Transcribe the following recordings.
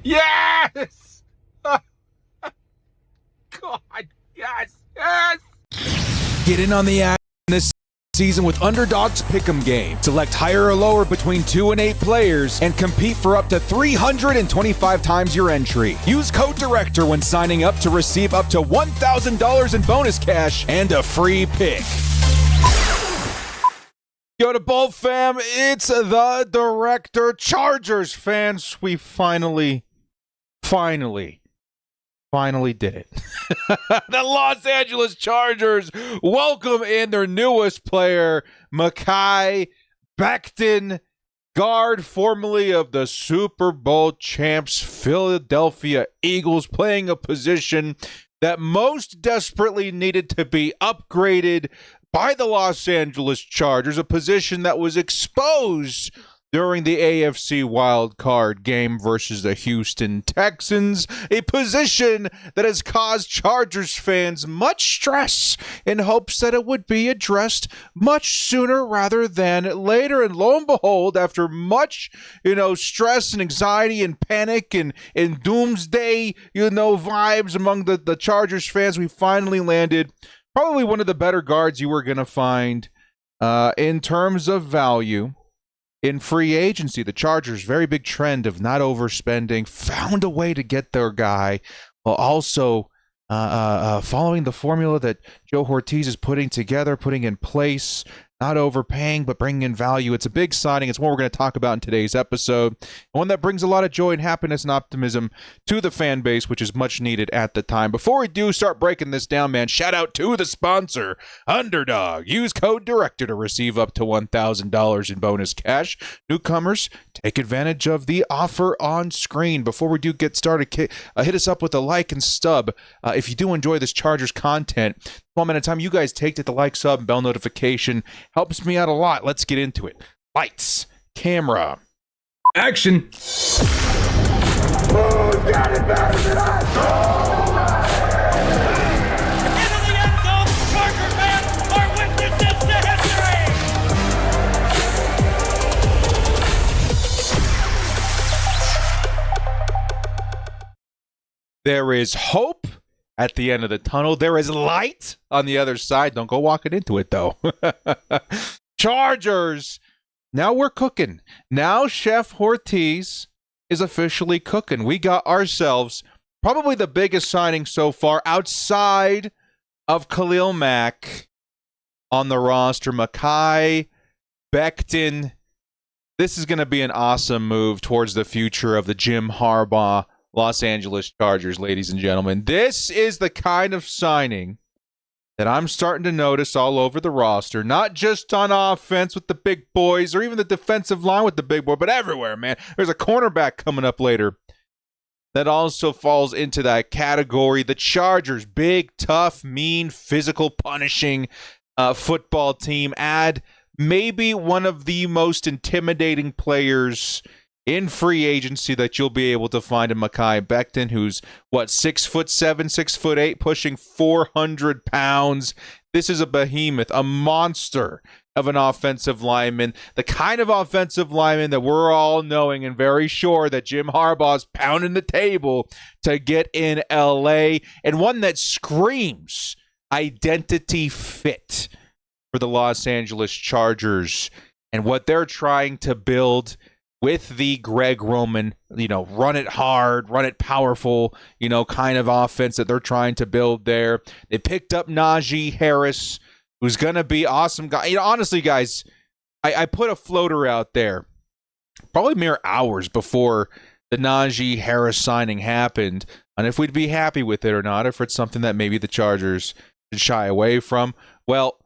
Yes! God, yes, yes! Get in on the action this season with Underdog's Pick'em game. Select higher or lower between 2 and 8 players and compete for up to 325 times your entry. Use code DIRECTOR when signing up to receive up to $1,000 in bonus cash and a free pick. Yo to Bolt fam, it's the Director. Chargers fans, we finally did it. The Los Angeles Chargers welcome in their newest player, Mekhi Becton, guard formerly of the Super Bowl champs Philadelphia Eagles, playing a position that most desperately needed to be upgraded by the Los Angeles Chargers, a position that was exposed during the AFC wildcard game versus the Houston Texans, a position that has caused Chargers fans much stress in hopes that it would be addressed much sooner rather than later. And lo and behold, after much, stress and anxiety and panic and doomsday, vibes among the Chargers fans, we finally landed probably one of the better guards you were going to find in terms of value. In free agency, the Chargers' very big trend of not overspending found a way to get their guy, while also following the formula that Joe Ortiz is putting in place, not overpaying, but bringing in value. It's a big signing. It's what we're going to talk about in today's episode. One that brings a lot of joy and happiness and optimism to the fan base, which is much needed at the time. Before we do start breaking this down, man, shout out to the sponsor, Underdog. Use code DIRECTOR to receive up to $1,000 in bonus cash. Newcomers, take advantage of the offer on screen. Before we do get started, hit us up with a like and stub. If you do enjoy this Chargers content, 1 minute time, you guys take the like, sub, and bell notification. Helps me out a lot. Let's get into it. Lights, camera, action. Who's got it better than us? Into the end zone, Charger fans are witnesses to history. There is hope at the end of the tunnel. There is light on the other side. Don't go walking into it, though. Chargers. Now we're cooking. Now Chef Ortiz is officially cooking. We got ourselves probably the biggest signing so far outside of Khalil Mack on the roster. Mekhi Becton. This is going to be an awesome move towards the future of the Jim Harbaugh Los Angeles Chargers, ladies and gentlemen. This is the kind of signing that I'm starting to notice all over the roster, not just on offense with the big boys or even the defensive line with the big boy, but everywhere, man. There's a cornerback coming up later that also falls into that category. The Chargers, big, tough, mean, physical, punishing football team, add maybe one of the most intimidating players in free agency that you'll be able to find in Mekhi Becton, who's 6'7", 6'8", pushing 400 pounds. This is a behemoth, a monster of an offensive lineman, the kind of offensive lineman that we're all knowing and very sure that Jim Harbaugh's pounding the table to get in LA, and one that screams identity fit for the Los Angeles Chargers and what they're trying to build with the Greg Roman, run it hard, run it powerful, kind of offense that they're trying to build there. They picked up Najee Harris, who's going to be awesome guy. Honestly, guys, I put a floater out there probably mere hours before the Najee Harris signing happened, and if we'd be happy with it or not, if it's something that maybe the Chargers should shy away from. Well,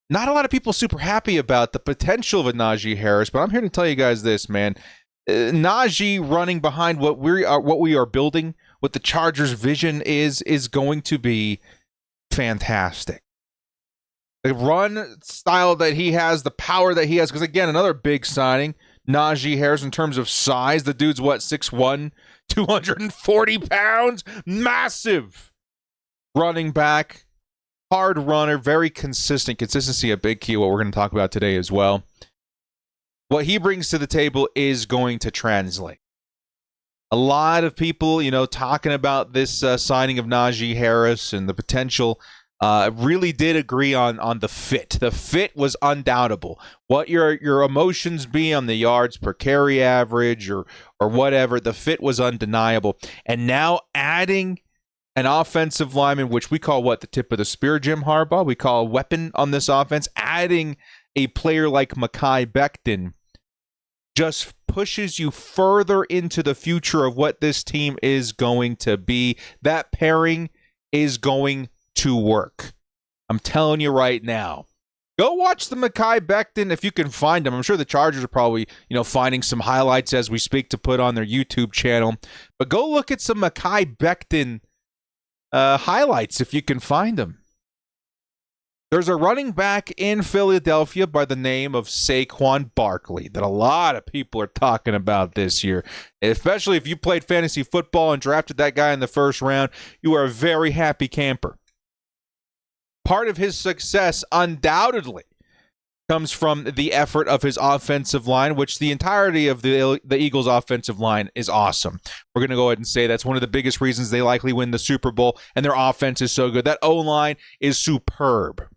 not a lot of people super happy about the potential of a Najee Harris, but I'm here to tell you guys this, man. Najee running behind what we are building, what the Chargers' vision is going to be fantastic. The run style that he has, the power that he has, because again, another big signing, Najee Harris in terms of size. The dude's 6'1", 240 pounds, massive running back. Hard runner, very consistent. Consistency, a big key, what we're going to talk about today as well. What he brings to the table is going to translate. A lot of people, talking about this signing of Najee Harris and the potential, really did agree on the fit. The fit was undoubtable. What your emotions be on the yards per carry average or whatever, the fit was undeniable. And now adding an offensive lineman, which we call the tip of the spear, Jim Harbaugh. We call a weapon on this offense. Adding a player like Mekhi Becton just pushes you further into the future of what this team is going to be. That pairing is going to work. I'm telling you right now. Go watch the Mekhi Becton if you can find them. I'm sure the Chargers are probably, finding some highlights as we speak to put on their YouTube channel. But go look at some Mekhi Becton highlights if you can find them. There's a running back in Philadelphia by the name of Saquon Barkley that a lot of people are talking about this year. Especially if you played fantasy football and drafted that guy in the first round, you are a very happy camper. Part of his success undoubtedly comes from the effort of his offensive line, which the entirety of the Eagles' offensive line is awesome. We're going to go ahead and say that's one of the biggest reasons they likely win the Super Bowl, and their offense is so good. That O-line is superb.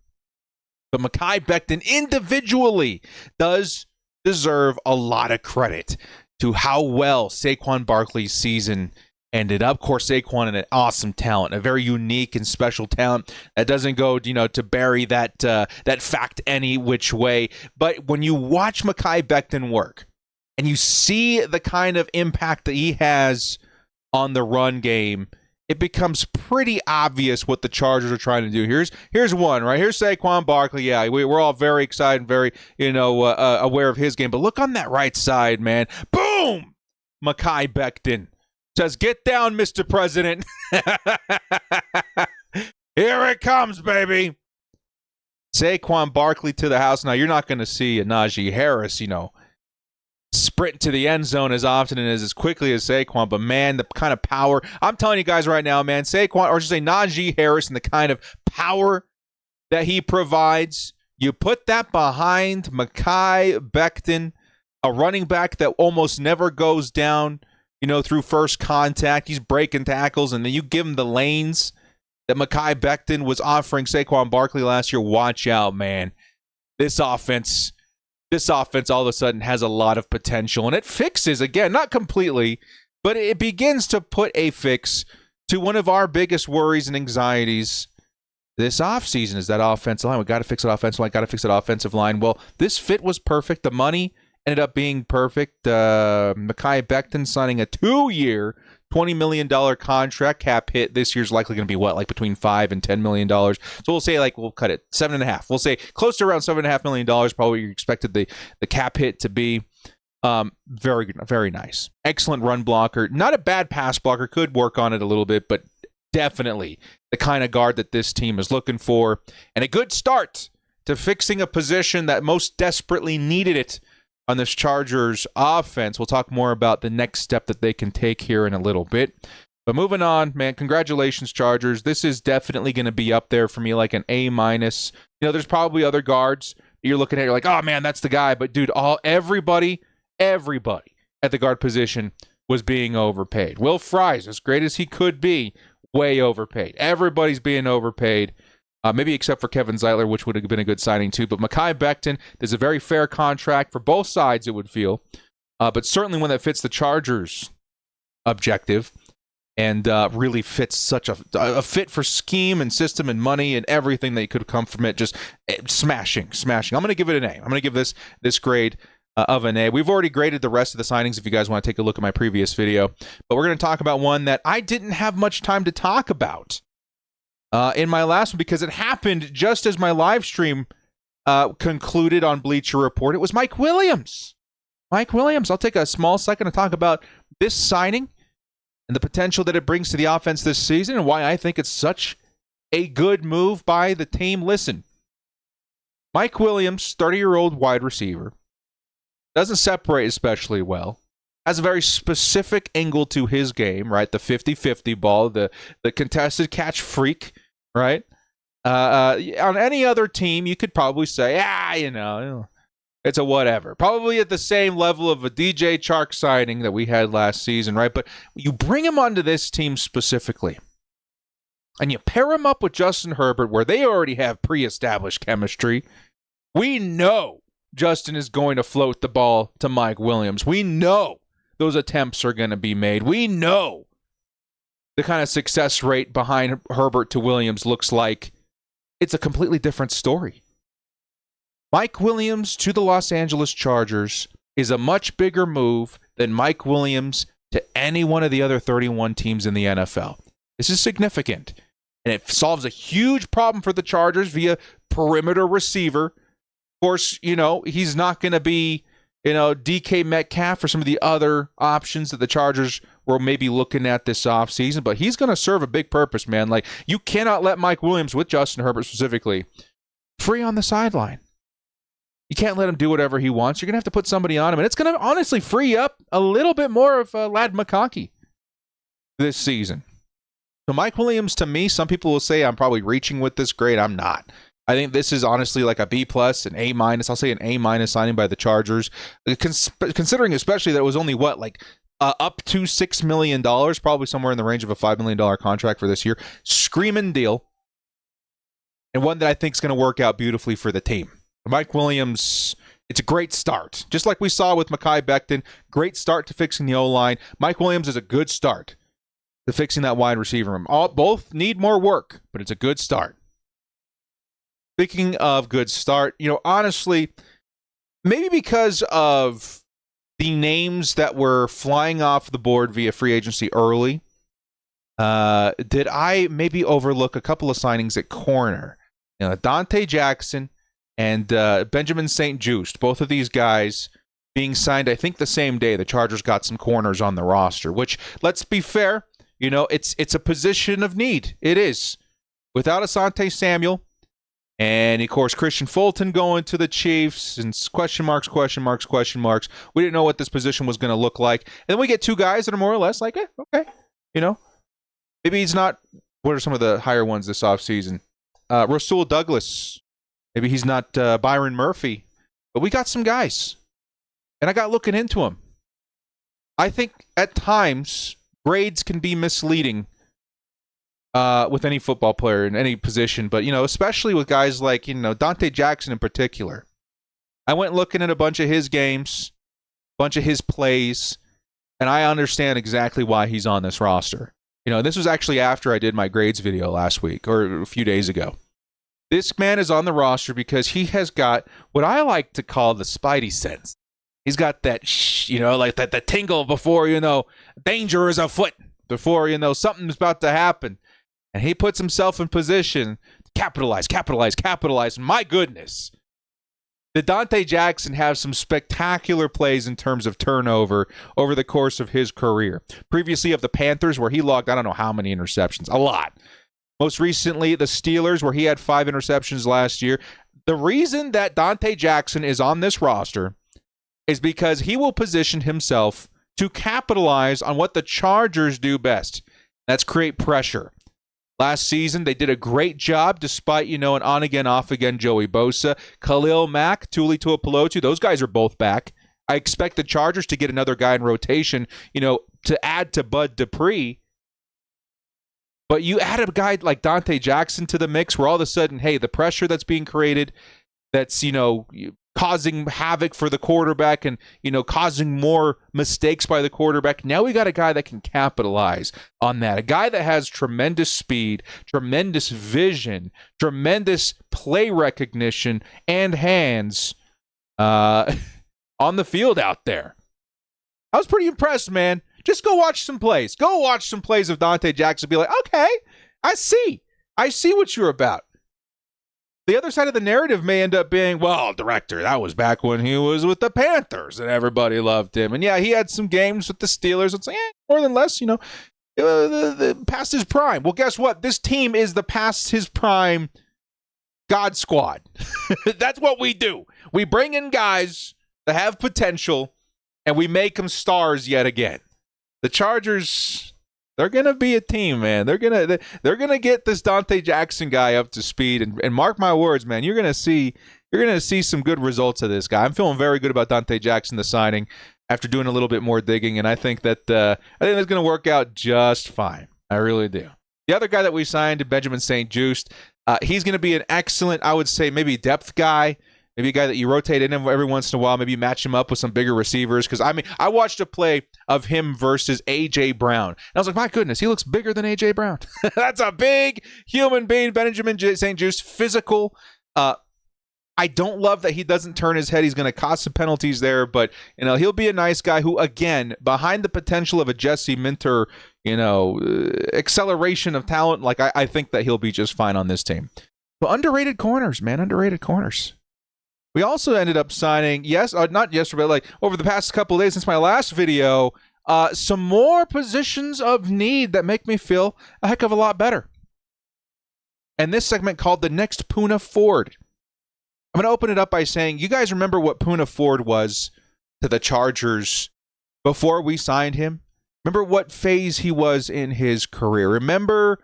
But Mekhi Becton individually does deserve a lot of credit to how well Saquon Barkley's season ended up. Of course, Saquon, an awesome talent, a very unique and special talent that doesn't go, to bury that fact any which way. But when you watch Mekhi Becton work and you see the kind of impact that he has on the run game, it becomes pretty obvious what the Chargers are trying to do. Here's one, right? Here's Saquon Barkley. Yeah, we're all very excited and very, aware of his game. But look on that right side, man. Boom! Mekhi Becton says, "Get down, Mr. President." Here it comes, baby. Saquon Barkley to the house. Now, you're not going to see a Najee Harris, sprint to the end zone as often and as quickly as Saquon, but man, the kind of power, I'm telling you guys right now, man, Saquon, or just say Najee Harris, and the kind of power that he provides, you put that behind Mekhi Becton, a running back that almost never goes down, through first contact. He's breaking tackles, and then you give him the lanes that Mekhi Becton was offering Saquon Barkley last year. Watch out, man. This offense all of a sudden has a lot of potential, and it fixes, again, not completely, but it begins to put a fix to one of our biggest worries and anxieties this offseason is that offensive line. We got to fix that offensive line. Well, this fit was perfect. The money ended up being perfect. Mekhi Becton signing a 2-year, $20 million contract. Cap hit this year's likely going to be between $5 and $10 million. So we'll say we'll cut it 7.5. We'll say close to around $7.5 million. Probably you expected the cap hit to be. Very good, very nice. Excellent run blocker. Not a bad pass blocker. Could work on it a little bit, but definitely the kind of guard that this team is looking for. And a good start to fixing a position that most desperately needed it on this Chargers offense. We'll talk more about the next step that they can take here in a little bit. But moving on, man, congratulations, Chargers. This is definitely going to be up there for me, like an A-. There's probably other guards you're looking at, you're like, oh, man, that's the guy. But, dude, everybody at the guard position was being overpaid. Will Fries, as great as he could be, way overpaid. Everybody's being overpaid. Maybe except for Kevin Zeitler, which would have been a good signing too. But Mekhi Becton, there's a very fair contract for both sides, it would feel. But certainly one that fits the Chargers' objective and really fits such a fit for scheme and system and money and everything that could come from it. Just smashing. I'm going to give it an A. I'm going to give this grade of an A. We've already graded the rest of the signings if you guys want to take a look at my previous video. But we're going to talk about one that I didn't have much time to talk about in my last one because it happened just as my live stream concluded on Bleacher Report. It was Mike Williams. I'll take a small second to talk about this signing and the potential that it brings to the offense this season and why I think it's such a good move by the team. Listen, Mike Williams, 30-year-old wide receiver, doesn't separate especially well, has a very specific angle to his game, right? The 50-50 ball, the contested catch freak, right? On any other team, you could probably say, It's a whatever. Probably at the same level of a DJ Chark signing that we had last season, right? But you bring him onto this team specifically, and you pair him up with Justin Herbert, where they already have pre-established chemistry. We know Justin is going to float the ball to Mike Williams. We know those attempts are going to be made. We know the kind of success rate behind Herbert to Williams looks like. It's a completely different story. Mike Williams to the Los Angeles Chargers is a much bigger move than Mike Williams to any one of the other 31 teams in the NFL. This is significant, and it solves a huge problem for the Chargers via perimeter receiver. Of course, he's not going to be, DK Metcalf or some of the other options that the Chargers were maybe looking at this offseason, but he's going to serve a big purpose, man. Like, you cannot let Mike Williams, with Justin Herbert specifically, free on the sideline. You can't let him do whatever he wants. You're going to have to put somebody on him, and it's going to honestly free up a little bit more of Lad McConkey this season. So Mike Williams, to me, some people will say I'm probably reaching with this grade. I'm not. I think this is honestly like a B+, an A-. I'll say an A- signing by the Chargers, considering especially that it was only, up to $6 million, probably somewhere in the range of a $5 million contract for this year. Screaming deal, and one that I think is going to work out beautifully for the team. Mike Williams, it's a great start. Just like we saw with Mekhi Becton, great start to fixing the O-line. Mike Williams is a good start to fixing that wide receiver room. Both need more work, but it's a good start. Speaking of good start, honestly, maybe because of the names that were flying off the board via free agency early, did I maybe overlook a couple of signings at corner? Dante Jackson and Benjamin St. Juste, both of these guys being signed, I think, the same day. The Chargers got some corners on the roster, which, let's be fair, it's a position of need. It is. Without Asante Samuel, and, of course, Christian Fulton going to the Chiefs, and question marks. We didn't know what this position was going to look like. And then we get two guys that are more or less like, okay, maybe he's not. What are some of the higher ones this offseason? Rasul Douglas. Maybe he's not Byron Murphy. But we got some guys. And I got looking into them. I think at times grades can be misleading with any football player in any position, but especially with guys like Dante Jackson in particular. I went looking at a bunch of his games, a bunch of his plays, and I understand exactly why he's on this roster. This was actually after I did my grades video last week or a few days ago. This man is on the roster because he has got what I like to call the spidey sense. He's got that, like that tingle before, danger is afoot, before, something's about to happen. And he puts himself in position to capitalize. And my goodness, did Dante Jackson have some spectacular plays in terms of turnover over the course of his career. Previously of the Panthers, where he logged, I don't know how many interceptions, a lot. Most recently, the Steelers, where he had 5 interceptions last year. The reason that Dante Jackson is on this roster is because he will position himself to capitalize on what the Chargers do best. That's create pressure. Last season, they did a great job despite, an on-again, off-again Joey Bosa. Khalil Mack, Tuli Tuipulotu, those guys are both back. I expect the Chargers to get another guy in rotation, to add to Bud Dupree. But you add a guy like Dante Jackson to the mix where all of a sudden, hey, the pressure that's being created, that's, causing havoc for the quarterback and, causing more mistakes by the quarterback. Now we got a guy that can capitalize on that. A guy that has tremendous speed, tremendous vision, tremendous play recognition, and hands on the field out there. I was pretty impressed, man. Just go watch some plays. Go watch some plays of Dante Jackson. Be like, okay, I see what you're about. The other side of the narrative may end up being, well, director, that was back when he was with the Panthers and everybody loved him. And yeah, he had some games with the Steelers. It's like, more than less, the past his prime. Well, guess what? This team is the past his prime God squad. That's what we do. We bring in guys that have potential and we make them stars yet again. The Chargers, they're gonna be a team, man. They're gonna get this Dante Jackson guy up to speed, and mark my words, man. You're gonna see you're going to see some good results of this guy. I'm feeling very good about Dante Jackson, the signing, after doing a little bit more digging, and I think that's going to work out just fine. I really do. The other guy that we signed, Benjamin St-Juste, he's going to be an excellent, I would say, maybe depth guy. Maybe a guy that you rotate in every once in a while. Maybe you match him up with some bigger receivers. Because, I watched a play of him versus A.J. Brown. And I was like, my goodness, he looks bigger than A.J. Brown. That's a big human being. Benjamin St-Juste, physical. I don't love that he doesn't turn his head. He's going to cause some penalties there. But, he'll be a nice guy who, again, behind the potential of a Jesse Minter, acceleration of talent, I think that he'll be just fine on this team. But underrated corners, man. Underrated corners. We also ended up signing, not yesterday, but over the past couple of days since my last video, some more positions of need that make me feel a heck of a lot better. And this segment called The Next Poona Ford. I'm going to open it up by saying, you guys remember what Poona Ford was to the Chargers before we signed him? Remember what phase he was in his career? Remember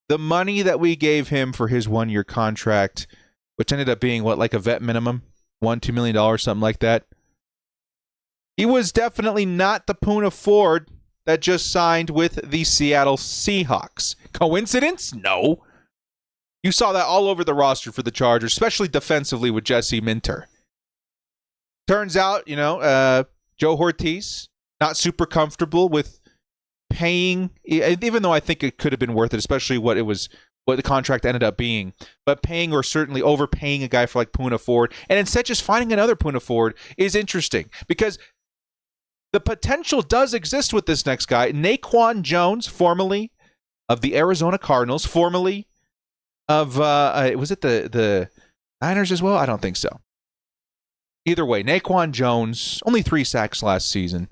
the money that we gave him for his one-year contract, which ended up being, a vet minimum? $2 million, something like that. He was definitely not the Poona Ford that just signed with the Seattle Seahawks. Coincidence? No. You saw that all over the roster for the Chargers, especially defensively with Jesse Minter. Turns out, Joe Ortiz, not super comfortable with paying, even though I think it could have been worth it, especially what the contract ended up being, but paying or certainly overpaying a guy for Poona Ford, and instead just finding another Poona Ford is interesting because the potential does exist with this next guy, Naquan Jones, formerly of the Arizona Cardinals, formerly of, was it the Niners as well? I don't think so. Either way, Naquan Jones, only 3 sacks last season.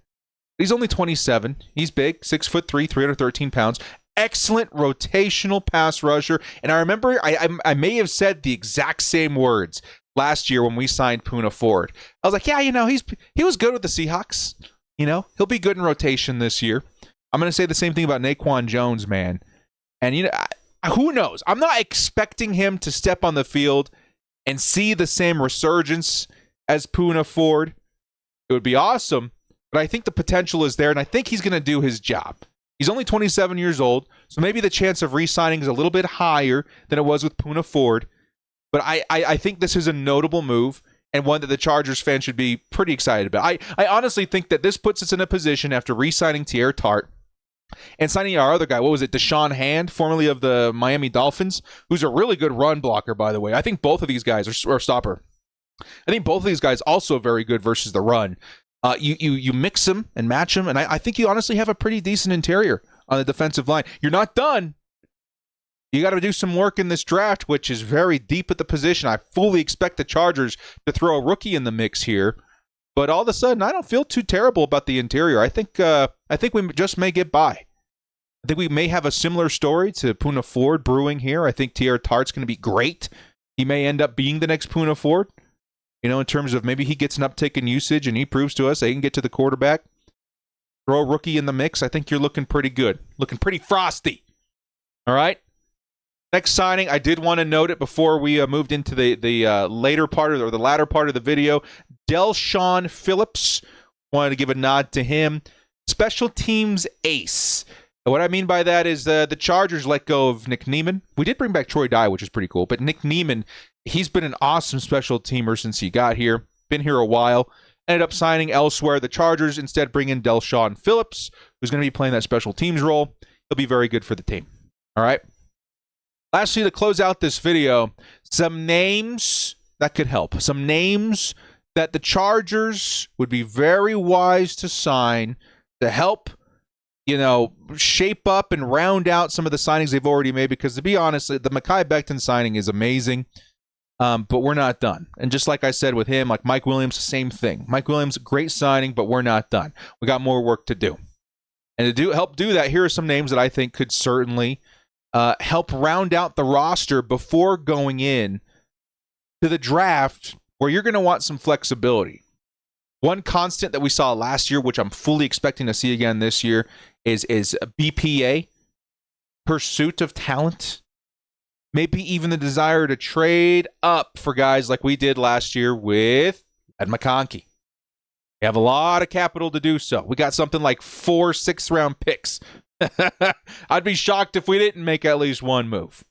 He's only 27. He's big, 6'3", 313 pounds. Excellent rotational pass rusher. And I remember I may have said the exact same words last year when we signed Poona Ford. I was like, yeah, he was good with the Seahawks. He'll be good in rotation this year. I'm going to say the same thing about Naquan Jones, man. And, who knows? I'm not expecting him to step on the field and see the same resurgence as Poona Ford. It would be awesome, but I think the potential is there, and I think he's going to do his job. He's only 27 years old, so maybe the chance of re-signing is a little bit higher than it was with Poona Ford. But I think this is a notable move and one that the Chargers fans should be pretty excited about. I honestly think that this puts us in a position after re-signing Teair Tart and signing our other guy, what was it, Deshaun Hand, formerly of the Miami Dolphins, who's a really good run blocker, by the way. I think both of these guys are stopper. I think both of these guys also very good versus the run. You mix them and match them, and I think you honestly have a pretty decent interior on the defensive line. You're not done. You got to do some work in this draft, which is very deep at the position. I fully expect the Chargers to throw a rookie in the mix here, but all of a sudden, I don't feel too terrible about the interior. I think we just may get by. I think we may have a similar story to Poona Ford brewing here. I think Teair Tart's going to be great. He may end up being the next Poona Ford. In terms of maybe he gets an uptick in usage and he proves to us that he can get to the quarterback. Throw a rookie in the mix. I think you're looking pretty good. Looking pretty frosty. All right? Next signing, I did want to note it before we moved into the later part or the latter part of the video. Del'Shawn Phillips. Wanted to give a nod to him. Special teams ace. And what I mean by that is the Chargers let go of Nick Neiman. We did bring back Troy Dye, which is pretty cool. But Nick Neiman, he's been an awesome special teamer since he got here. Been here a while. Ended up signing elsewhere. The Chargers instead bring in Del'Shawn Phillips, who's going to be playing that special teams role. He'll be very good for the team. All right? Lastly, to close out this video, some names that could help. Some names that the Chargers would be very wise to sign to help, shape up and round out some of the signings they've already made. Because to be honest, the Mekhi Becton signing is amazing, but we're not done. And just like I said with him, like Mike Williams, same thing. Mike Williams, great signing, but we're not done. We got more work to do. And to help do that, here are some names that I think could certainly help round out the roster before going in to the draft, where you're going to want some flexibility. One constant that we saw last year, which I'm fully expecting to see again this year, is BPA, pursuit of talent. maybe even the desire to trade up for guys like we did last year with Ed McConkey. We have a lot of capital to do so. We got something like 4 6th-round picks. I'd be shocked if we didn't make at least one move.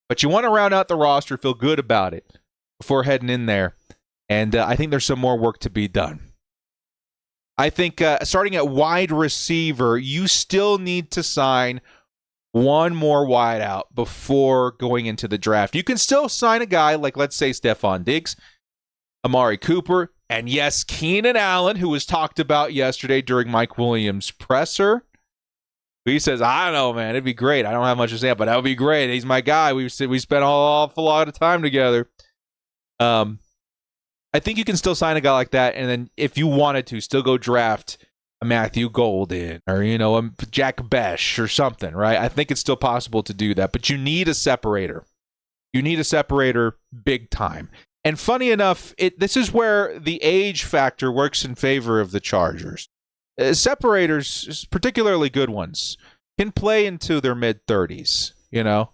But you want to round out the roster, feel good about it before heading in there. And I think there's some more work to be done. I think starting at wide receiver, you still need to sign one more wideout before going into the draft. You can still sign a guy like, let's say, Stephon Diggs, Amari Cooper, and yes, Keenan Allen, who was talked about yesterday during Mike Williams' presser. He says, I don't know, man. It'd be great. I don't have much to say, but that would be great. He's my guy. We spent an awful lot of time together. I think you can still sign a guy like that, and then if you wanted to, still go draft a Matthew Golden or, a Jack Besh or something, right? I think it's still possible to do that, but you need a separator. You need a separator big time. And funny enough, this is where the age factor works in favor of the Chargers. Separators, particularly good ones, can play into their mid-30s.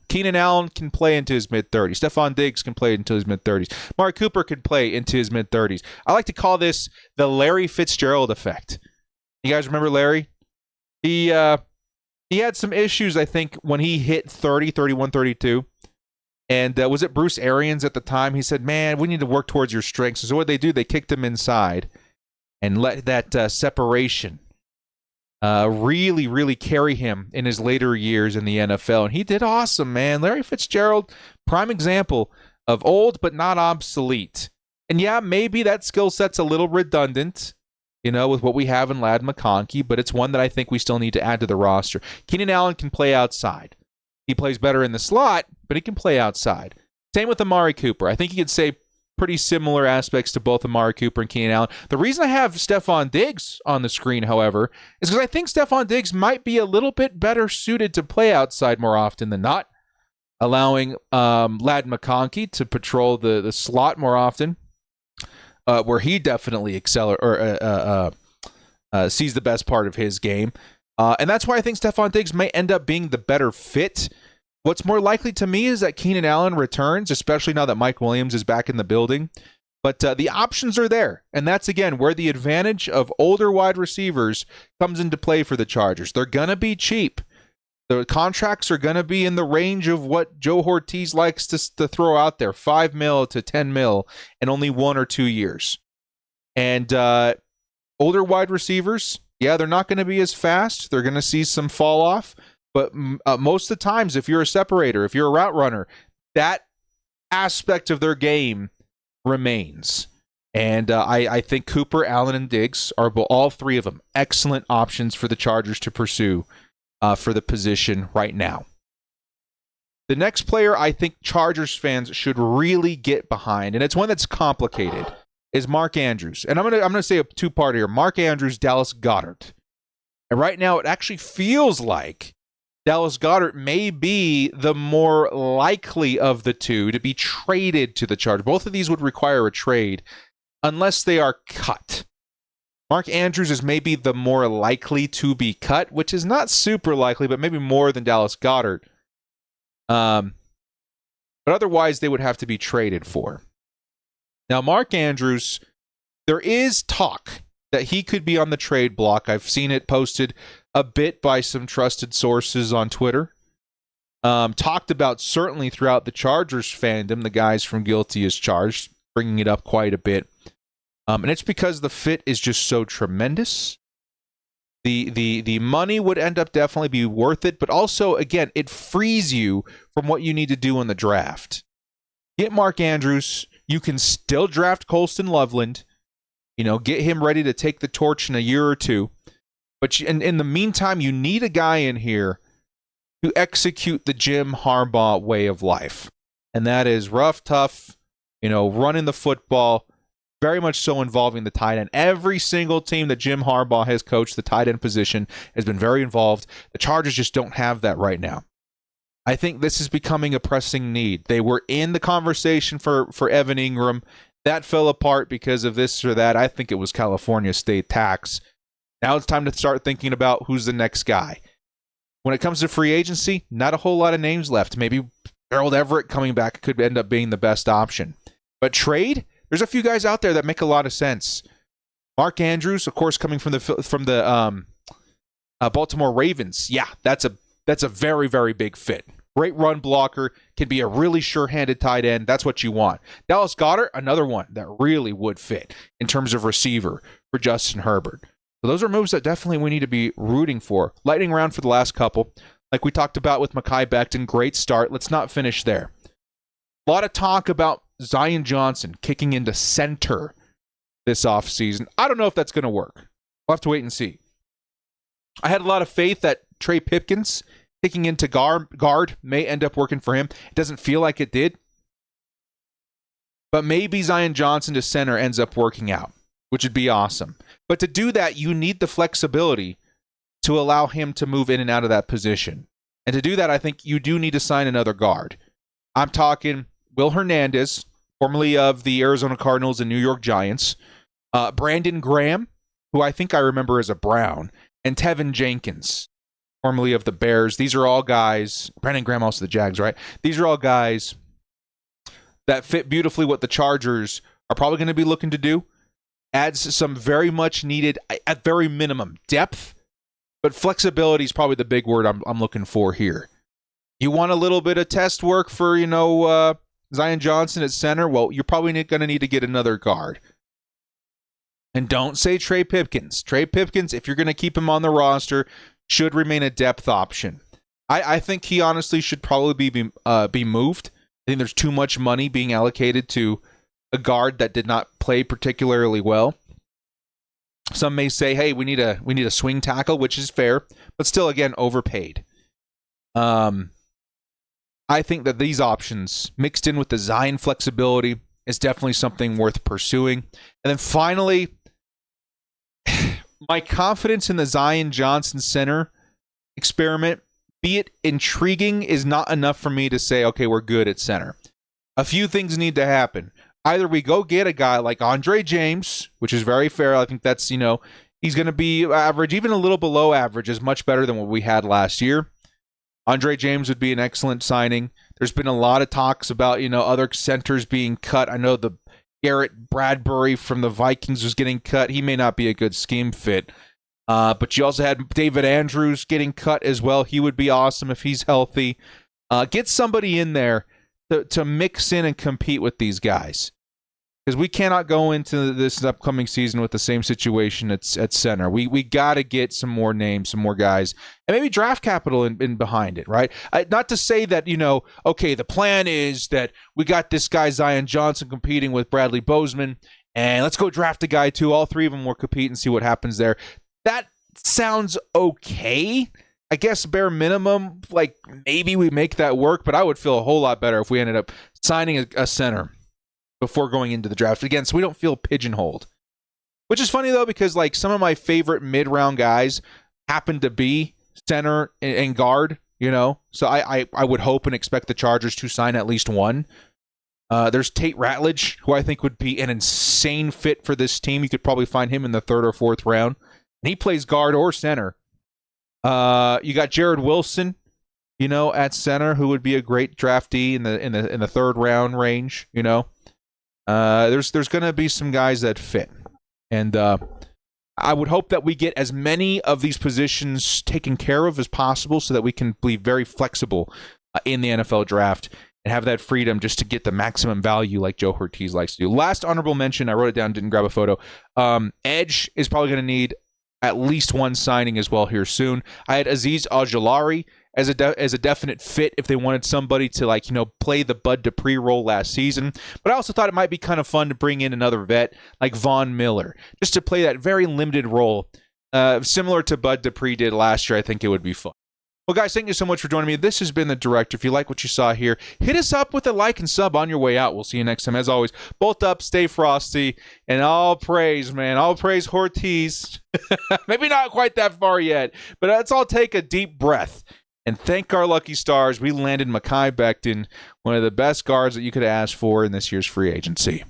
Keenan Allen can play into his mid-30s. Stephon Diggs can play into his mid-30s. Amari Cooper can play into his mid-30s. I like to call this the Larry Fitzgerald effect. You guys remember Larry? He had some issues, I think, when he hit 30, 31, 32. And was it Bruce Arians at the time? He said, man, we need to work towards your strengths. So what they do, they kicked him inside and let that separation really, really carry him in his later years in the NFL. And he did awesome, man. Larry Fitzgerald, prime example of old but not obsolete. And yeah, maybe that skill set's a little redundant, with what we have in Ladd McConkey, but it's one that I think we still need to add to the roster. Keenan Allen can play outside. He plays better in the slot, but he can play outside. Same with Amari Cooper. I think you could say pretty similar aspects to both Amari Cooper and Keenan Allen. The reason I have Stephon Diggs on the screen, however, is because I think Stephon Diggs might be a little bit better suited to play outside more often than not, allowing Ladd McConkey to patrol the slot more often, where he definitely sees the best part of his game. And that's why I think Stephon Diggs may end up being the better fit. What's more likely to me is that Keenan Allen returns, especially now that Mike Williams is back in the building. But the options are there. And that's, again, where the advantage of older wide receivers comes into play for the Chargers. They're going to be cheap. The contracts are going to be in the range of what Joe Ortiz likes to throw out there, $5 million to $10 million in only 1 or 2 years. And older wide receivers, yeah, they're not going to be as fast. They're going to see some fall off. But most of the times, if you're a separator, if you're a route runner, that aspect of their game remains. And I think Cooper, Allen, and Diggs are all three of them excellent options for the Chargers to pursue for the position right now. The next player I think Chargers fans should really get behind, and it's one that's complicated, is Mark Andrews. And I'm gonna say a two-part here. Mark Andrews, Dallas Goedert. And right now it actually feels like Dallas Goedert may be the more likely of the two to be traded to the Chargers. Both of these would require a trade unless they are cut. Mark Andrews is maybe the more likely to be cut, which is not super likely, but maybe more than Dallas Goedert. But otherwise, they would have to be traded for. Now, Mark Andrews, there is talk that he could be on the trade block. I've seen it posted a bit by some trusted sources on Twitter. Talked about certainly throughout the Chargers fandom, the guys from Guilty as Charged, bringing it up quite a bit. And it's because the fit is just so tremendous. The money would end up definitely be worth it, but also, again, it frees you from what you need to do in the draft. Get Mark Andrews. You can still draft Colston Loveland. Get him ready to take the torch in a year or two. But in the meantime, you need a guy in here to execute the Jim Harbaugh way of life. And that is rough, tough, running the football, very much so involving the tight end. Every single team that Jim Harbaugh has coached, the tight end position, has been very involved. The Chargers just don't have that right now. I think this is becoming a pressing need. They were in the conversation for Evan Ingram. That fell apart because of this or that. I think it was California state tax. Now it's time to start thinking about who's the next guy. When it comes to free agency, not a whole lot of names left. Maybe Gerald Everett coming back could end up being the best option. But trade, there's a few guys out there that make a lot of sense. Mark Andrews, of course, coming from the Baltimore Ravens. Yeah, that's a very, very big fit. Great run blocker, can be a really sure-handed tight end. That's what you want. Dallas Goedert, another one that really would fit in terms of receiver for Justin Herbert. So those are moves that definitely we need to be rooting for. Lightning round for the last couple. Like we talked about with Mekhi Becton, great start. Let's not finish there. A lot of talk about Zion Johnson kicking into center this offseason. I don't know if that's going to work. We'll have to wait and see. I had a lot of faith that Trey Pipkins kicking into guard may end up working for him. It doesn't feel like it did. But maybe Zion Johnson to center ends up working out, which would be awesome. But to do that, you need the flexibility to allow him to move in and out of that position. And to do that, I think you do need to sign another guard. I'm talking Will Hernandez, formerly of the Arizona Cardinals and New York Giants, Brandon Graham, who I think I remember as a Brown, and Tevin Jenkins, formerly of the Bears. These are all guys, Brandon Graham also the Jags, right? These are all guys that fit beautifully what the Chargers are probably going to be looking to do. Adds some very much needed, at very minimum, depth, but flexibility is probably the big word I'm looking for here. You want a little bit of test work for, Zion Johnson at center? Well, you're probably going to need to get another guard. And don't say Trey Pipkins. Trey Pipkins, if you're going to keep him on the roster, should remain a depth option. I think he honestly should probably be moved. I think there's too much money being allocated to a guard that did not play particularly well. Some may say, hey, we need a swing tackle, which is fair, but still, again, overpaid. I think that these options, mixed in with the Zion flexibility, is definitely something worth pursuing. And then finally, my confidence in the Zion Johnson center experiment, be it intriguing, is not enough for me to say, okay, we're good at center. A few things need to happen. Either we go get a guy like Andre James, which is very fair. I think that's, he's going to be average, even a little below average, is much better than what we had last year. Andre James would be an excellent signing. There's been a lot of talks about, other centers being cut. I know the Garrett Bradbury from the Vikings was getting cut. He may not be a good scheme fit. But you also had David Andrews getting cut as well. He would be awesome if he's healthy. Get somebody in there to mix in and compete with these guys. Because we cannot go into this upcoming season with the same situation at center. We got to get some more names, some more guys, and maybe draft capital in behind it, right? Not to say that, okay, the plan is that we got this guy Zion Johnson competing with Bradley Bozeman, and let's go draft a guy too. All three of them will compete and see what happens there. That sounds okay. I guess bare minimum, like maybe we make that work, but I would feel a whole lot better if we ended up signing a center before going into the draft. Again, so we don't feel pigeonholed. Which is funny, though, because like some of my favorite mid-round guys happen to be center and guard, So I would hope and expect the Chargers to sign at least one. There's Tate Ratledge, who I think would be an insane fit for this team. You could probably find him in the third or fourth round. And he plays guard or center. You got Jared Wilson, at center, who would be a great draftee in the third round range, There's going to be some guys that fit. And I would hope that we get as many of these positions taken care of as possible so that we can be very flexible in the NFL draft and have that freedom just to get the maximum value like Joe Ortiz likes to do. Last honorable mention, I wrote it down, didn't grab a photo. Edge is probably going to need at least one signing as well here soon. I had Azeez Ojulari as a definite fit if they wanted somebody to play the Bud Dupree role last season. But I also thought it might be kind of fun to bring in another vet like Von Miller just to play that very limited role, similar to Bud Dupree did last year. I think it would be fun. Well, guys, thank you so much for joining me. This has been The Director. If you like what you saw here, hit us up with a like and sub on your way out. We'll see you next time. As always, bolt up, stay frosty, and all praise, man. All praise Ortiz. Maybe not quite that far yet, but let's all take a deep breath and thank our lucky stars. We landed Mekhi Becton, one of the best guards that you could ask for in this year's free agency.